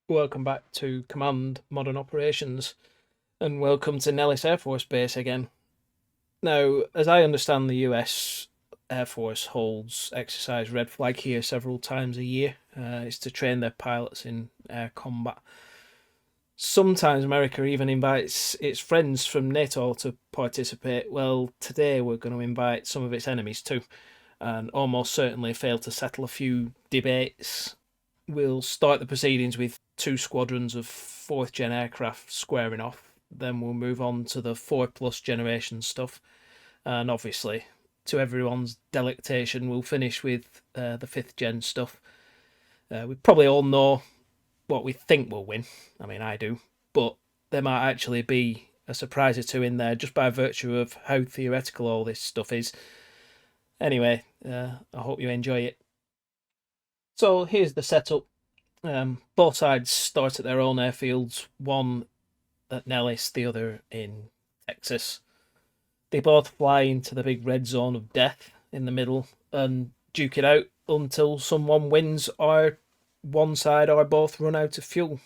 Welcome back to Command Modern Operations, and welcome to Nellis Air Force Base again. Now, as I understand, the US Air Force holds exercise Red Flag here several times a year. It's to train their pilots in air combat. Sometimes America even invites its friends from NATO to participate. Well, today we're going to invite some of its enemies too, and almost certainly fail to settle a few debates. We'll start the proceedings with two squadrons of fourth gen aircraft squaring off. Then we'll move on to the 4 plus generation stuff. And obviously, to everyone's delectation, we'll finish with the 5th gen stuff. We probably all know what we think will win. I mean, I do. But there might actually be a surprise or two in there just by virtue of how theoretical all this stuff is. Anyway, I hope you enjoy it. So here's the setup. Both sides start at their own airfields, one at Nellis, the other in Texas. They both fly into the big red zone of death in the middle and duke it out until someone wins or one side or both run out of fuel.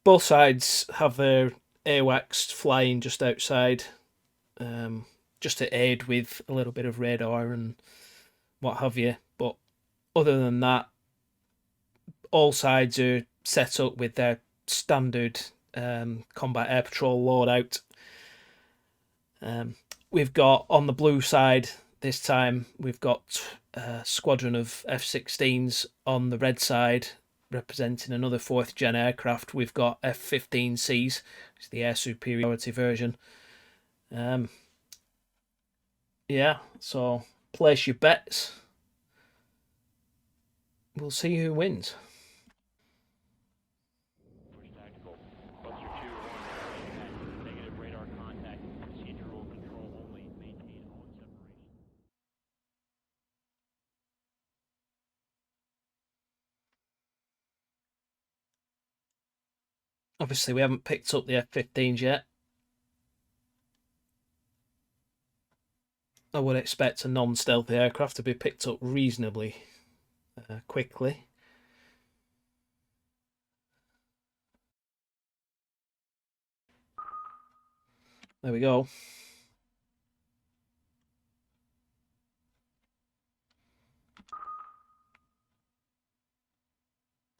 Both sides have their AWACS flying just outside, just to aid with a little bit of radar and what have you. But other than that, all sides are set up with their standard combat air patrol loadout. We've got on the blue side this time, we've got a squadron of F-16s. On the red side, representing another 4th gen aircraft, we've got F-15Cs, which is the air superiority version. Yeah, so place your bets. We'll see who wins. Obviously, we haven't picked up the F-15s yet. I would expect a non-stealthy aircraft to be picked up reasonably quickly. There we go.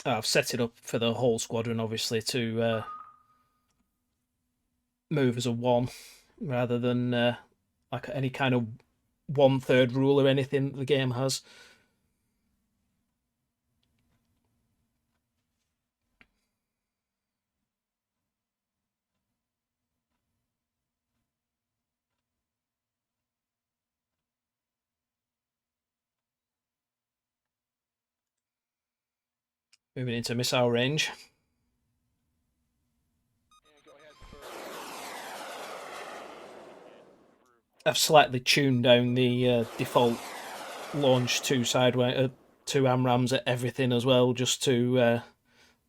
I've set it up for the whole squadron, obviously, to move as a one rather than like any kind of 1/3 rule or anything that the game has. Moving into missile range. I've slightly tuned down the default launch two AMRAMs at everything as well, just to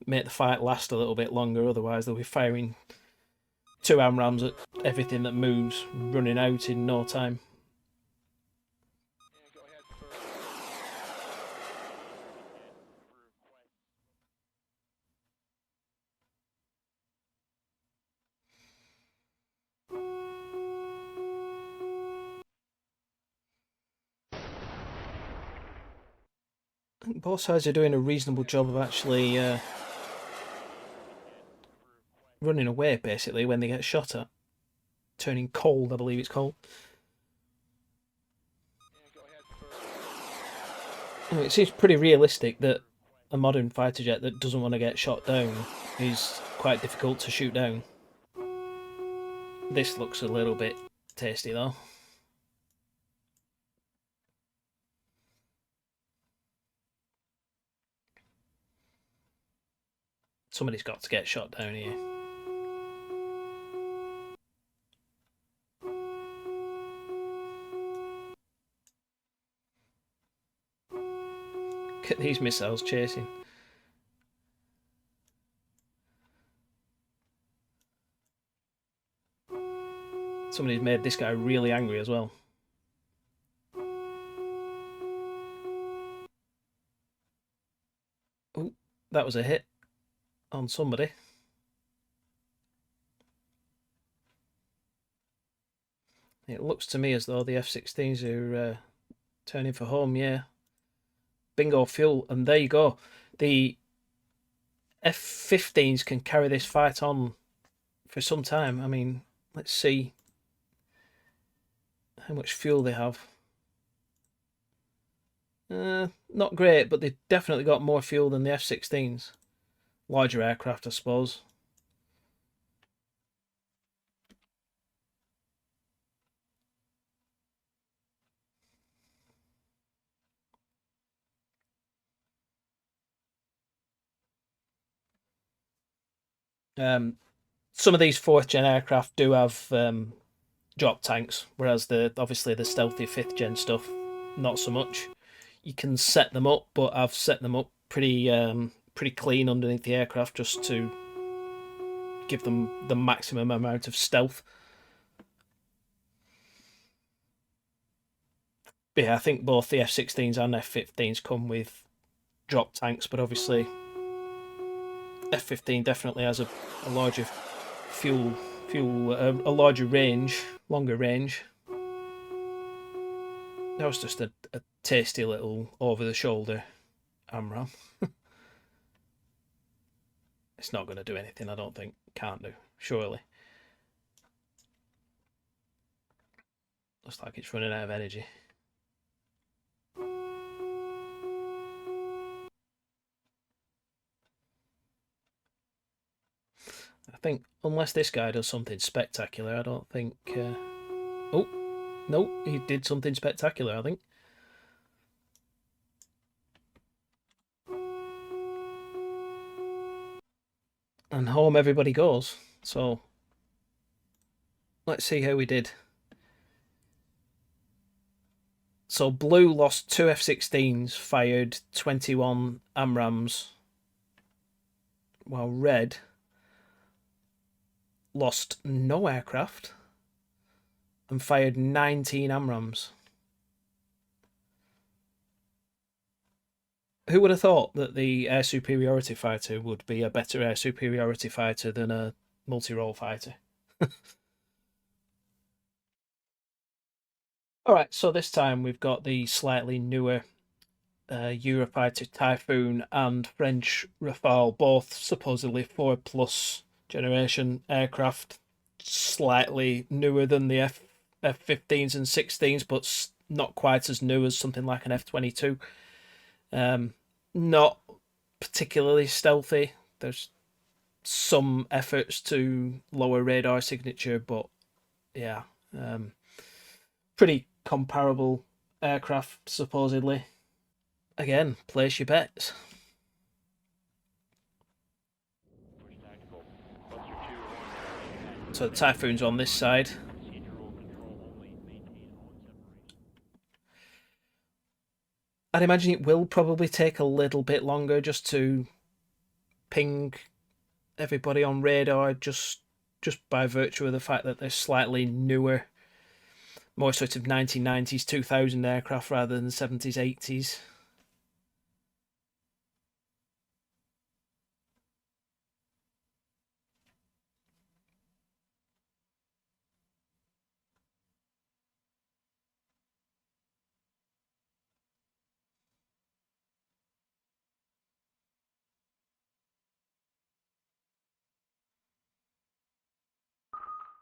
make the fight last a little bit longer. Otherwise, they'll be firing two AMRAMs at everything that moves, running out in no time. I think both sides are doing a reasonable job of actually running away, basically, when they get shot at. Turning cold, I believe it's called. It seems pretty realistic that a modern fighter jet that doesn't want to get shot down is quite difficult to shoot down. This looks a little bit tasty though. Somebody's got to get shot down here. Look at these missiles chasing. Somebody's made this guy really angry as well. Oh, that was a hit. on somebody. It looks to me as though the F-16s are turning for home, yeah. Bingo fuel, and there you go. The F-15s can carry this fight on for some time. I mean, let's see how much fuel they have. Not great, but they've definitely got more fuel than the F-16s. Larger aircraft, I suppose. Some of these fourth gen aircraft do have drop tanks, whereas obviously the stealthy fifth gen stuff, not so much. You can set them up, but I've set them up pretty clean underneath the aircraft just to give them the maximum amount of stealth. But yeah, I think both the F-16s and F-15s come with drop tanks, but obviously F-15 definitely has a larger a larger range, longer range. That was just a tasty little over the shoulder AMRAAM. It's not going to do anything, I don't think. Can't do, surely. Looks like it's running out of energy. I think unless this guy does something spectacular, I don't think. Oh, no, he did something spectacular, I think. And home everybody goes. So let's see how we did. So blue lost 2 F-16s, fired 21 AMRAAMs, while red lost no aircraft and fired 19 AMRAAMs. Who would have thought that the air superiority fighter would be a better air superiority fighter than a multi-role fighter? All right, so this time we've got the slightly newer Eurofighter Typhoon and French Rafale, both supposedly 4+ generation aircraft, slightly newer than the F-15s and 16s, but not quite as new as something like an F-22. Not particularly stealthy. There's some efforts to lower radar signature, but yeah, pretty comparable aircraft supposedly. Again, place your bets. So the Typhoon's on this side. I'd imagine it will probably take a little bit longer just to ping everybody on radar, just by virtue of the fact that they're slightly newer, more sort of 1990s, 2000 aircraft rather than 70s, 80s.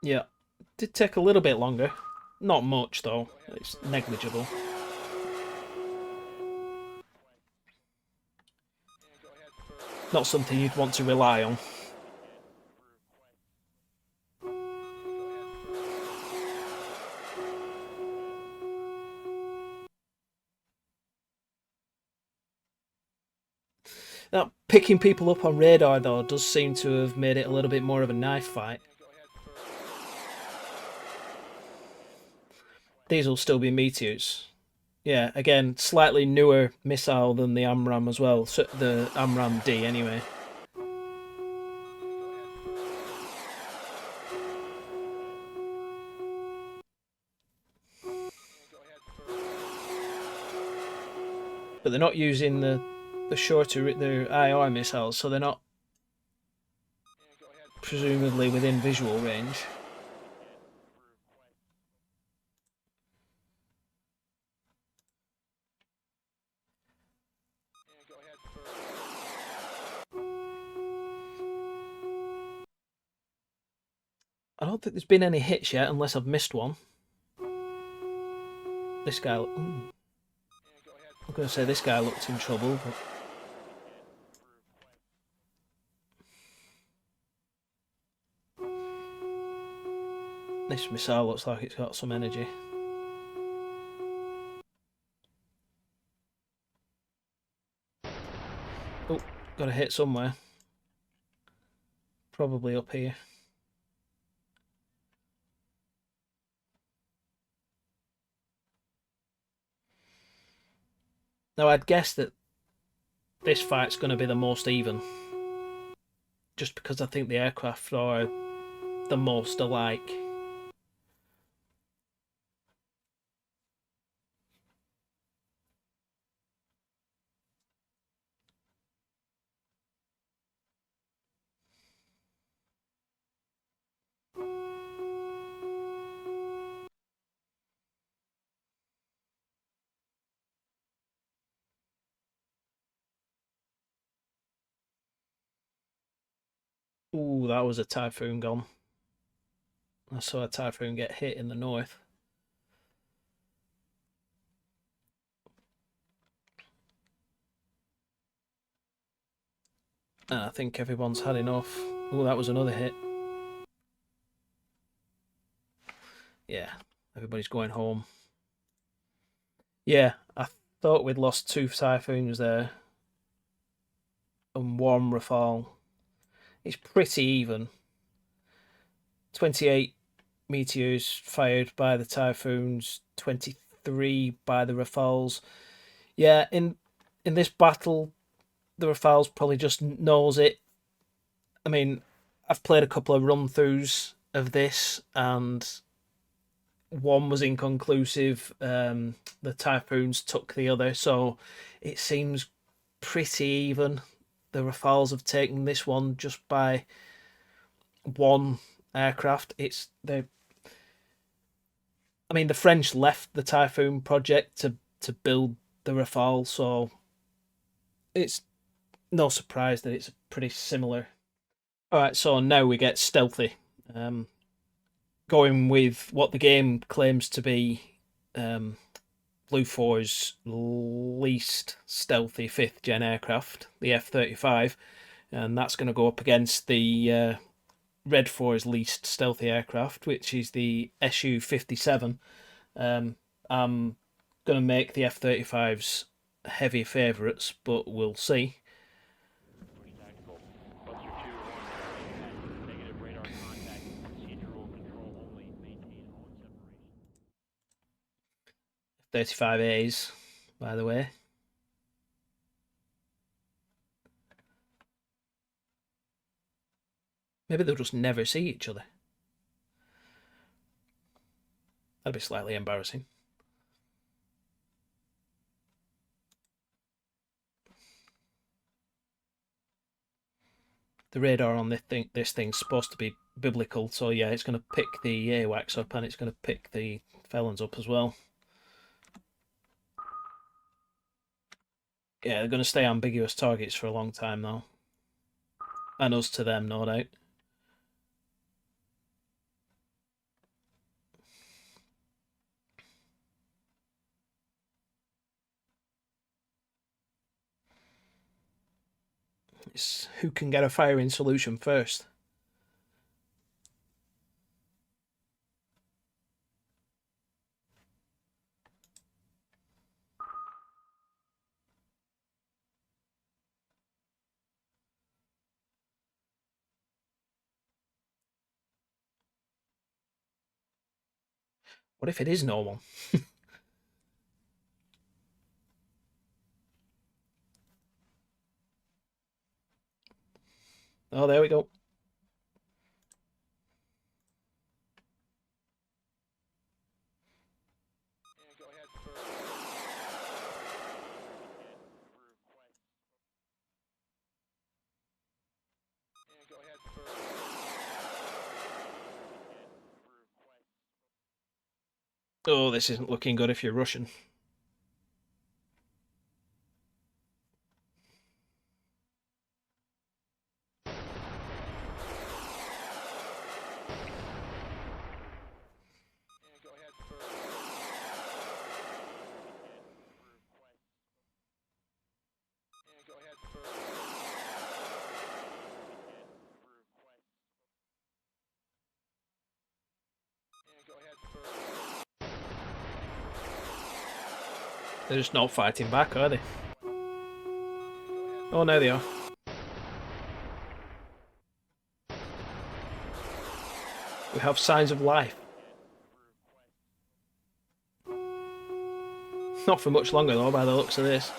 Yeah, did take a little bit longer. Not much though. It's negligible. Not something you'd want to rely on. Now, picking people up on radar though does seem to have made it a little bit more of a knife fight. These will still be meteors. Yeah, again, slightly newer missile than the AMRAAM as well. So the AMRAAM D, anyway. But they're not using the shorter the IR missiles, so they're not presumably within visual range. I don't think there's been any hits yet, unless I've missed one. This guy... Ooh. I'm going to say this guy looked in trouble, but... This missile looks like it's got some energy. Oh, got a hit somewhere. Probably up here. Now, I'd guess that this fight's going to be the most even. Just because I think the aircraft are the most alike. Ooh, that was a Typhoon gone. I saw a Typhoon get hit in the north. And I think everyone's had enough. Ooh, that was another hit. Yeah, everybody's going home. Yeah, I thought we'd lost 2 Typhoons there. And 1 Rafale. It's pretty even. 28 meteors fired by the Typhoons, 23 by the Rafales. Yeah, in this battle, the Rafales probably just knows it. I mean, I've played a couple of run throughs of this, and one was inconclusive. The Typhoons took the other, so it seems pretty even. The Rafales have taken this one just by 1 aircraft. I mean, the French left the Typhoon project to build the Rafale, so it's no surprise that it's pretty similar. All right, so now we get stealthy. Going with what the game claims to be Blue 4's least stealthy 5th gen aircraft, the F-35, and that's going to go up against the Red 4's least stealthy aircraft, which is the Su-57. I'm going to make the F-35s heavy favourites, but we'll see. F-35As, by the way. Maybe they'll just never see each other. That'd be slightly embarrassing. The radar on this thing's supposed to be biblical, so yeah, it's going to pick the AWACS up and it's going to pick the felons up as well. Yeah, they're going to stay ambiguous targets for a long time though. And us to them, no doubt. It's who can get a firing solution first. What if it is normal? Oh, there we go. Oh, this isn't looking good if you're Russian. They're just not fighting back, are they? Oh, now they are. We have signs of life. Not for much longer, though, by the looks of this.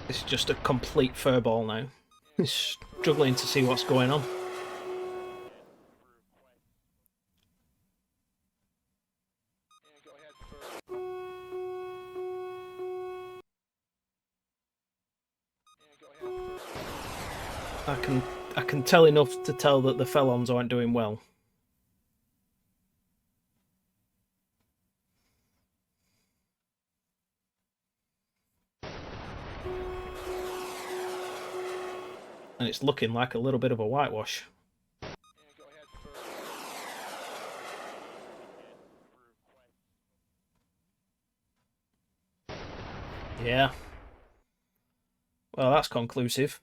It's just a complete furball now. He's struggling to see what's going on. I can tell enough to tell that the Felons aren't doing well. And it's looking like a little bit of a whitewash. Yeah. Well, that's conclusive.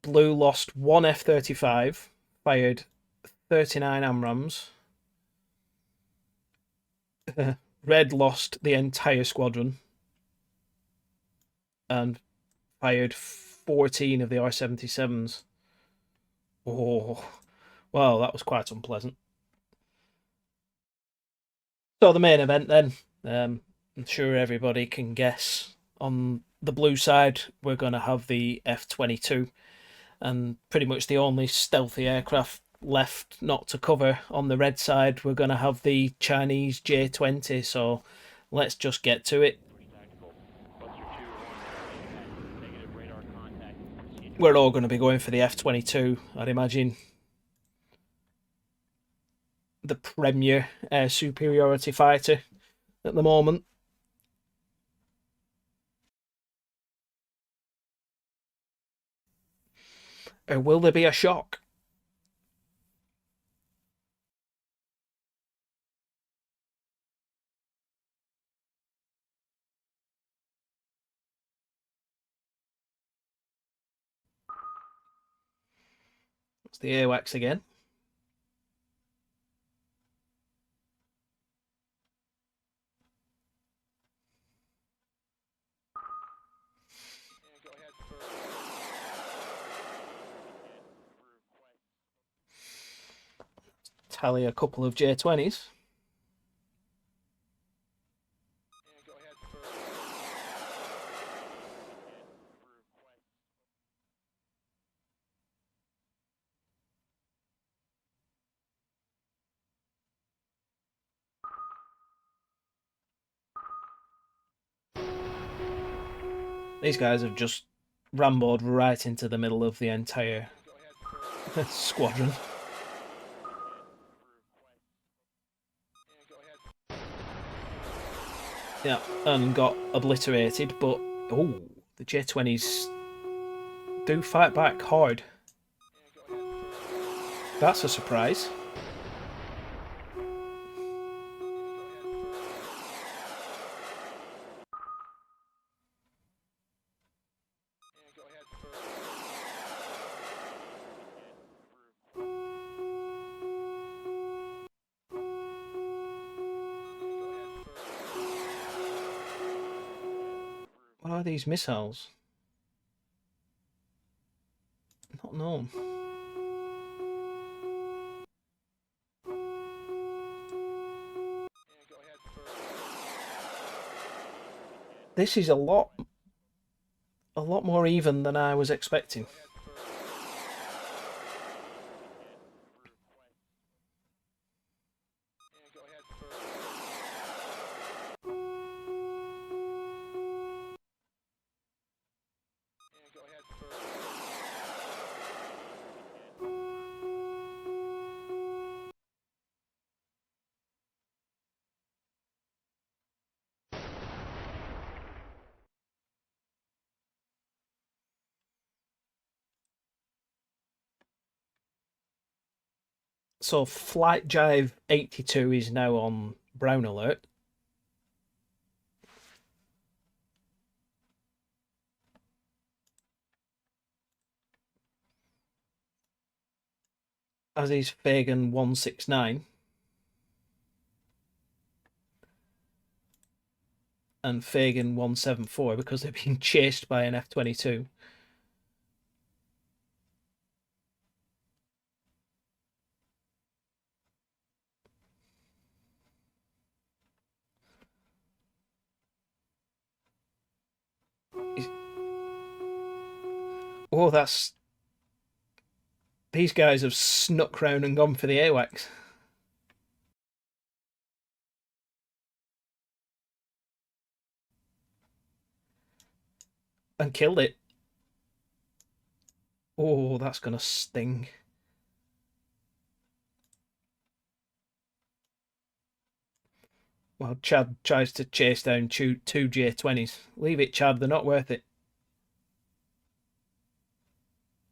Blue lost one F-35, fired 39 AMRAAMs. Red lost the entire squadron and fired 14 of the R-77s. Oh, well, that was quite unpleasant. So the main event then, I'm sure everybody can guess. On the blue side, we're going to have the F-22, and pretty much the only stealthy aircraft left not to cover. On the red side, we're going to have the Chinese J-20, so let's just get to it. We're all going to be going for the F-22, I'd imagine. The premier air superiority fighter at the moment. Or will there be a shock? It's the AWACS again. Tally a couple of J-20s. These guys have just ramboed right into the middle of the entire squadron. Yeah, and got obliterated, but oh, the J-20s do fight back hard. That's a surprise. What are these missiles? Not known. This is a lot more even than I was expecting. So Flight Jive 82 is now on brown alert. As is Fagan 169 and Fagan 174 because they're being chased by an F-22. Oh, that's... These guys have snuck round and gone for the AWACS. And killed it. Oh, that's going to sting. Well, Chad tries to chase down two J20s. Leave it, Chad. They're not worth it.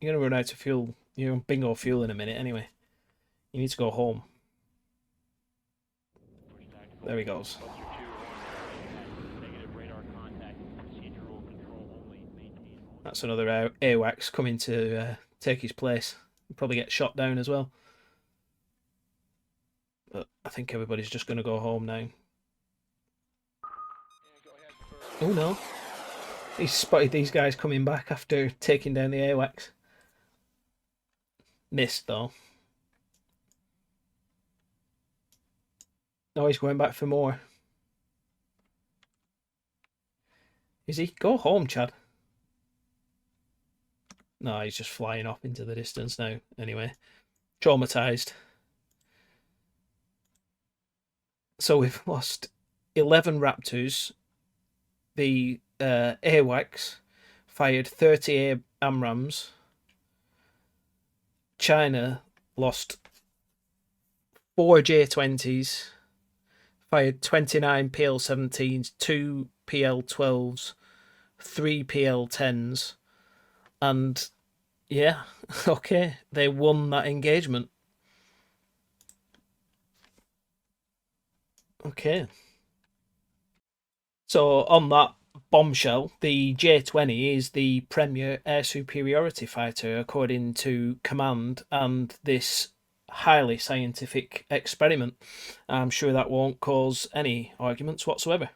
You're going to run out of fuel. You're on bingo fuel in a minute anyway. You need to go home. There he goes. That's another AWACS coming to take his place. He'll probably get shot down as well. But I think everybody's just going to go home now. Oh no. He's spotted these guys coming back after taking down the AWACS. Missed though. No, he's going back for more. Is he? Go home, Chad. No, he's just flying off into the distance now. Anyway, traumatized. So we've lost 11 Raptors. The AWACS fired 30 AMRAAMs. China lost 4 J20s, fired 29 PL-17s, 2 PL-12s, 3 PL-10s, and yeah, okay, they won that engagement. Okay. So on that bombshell, the J-20 is the premier air superiority fighter according to Command and this highly scientific experiment. I'm sure that won't cause any arguments whatsoever.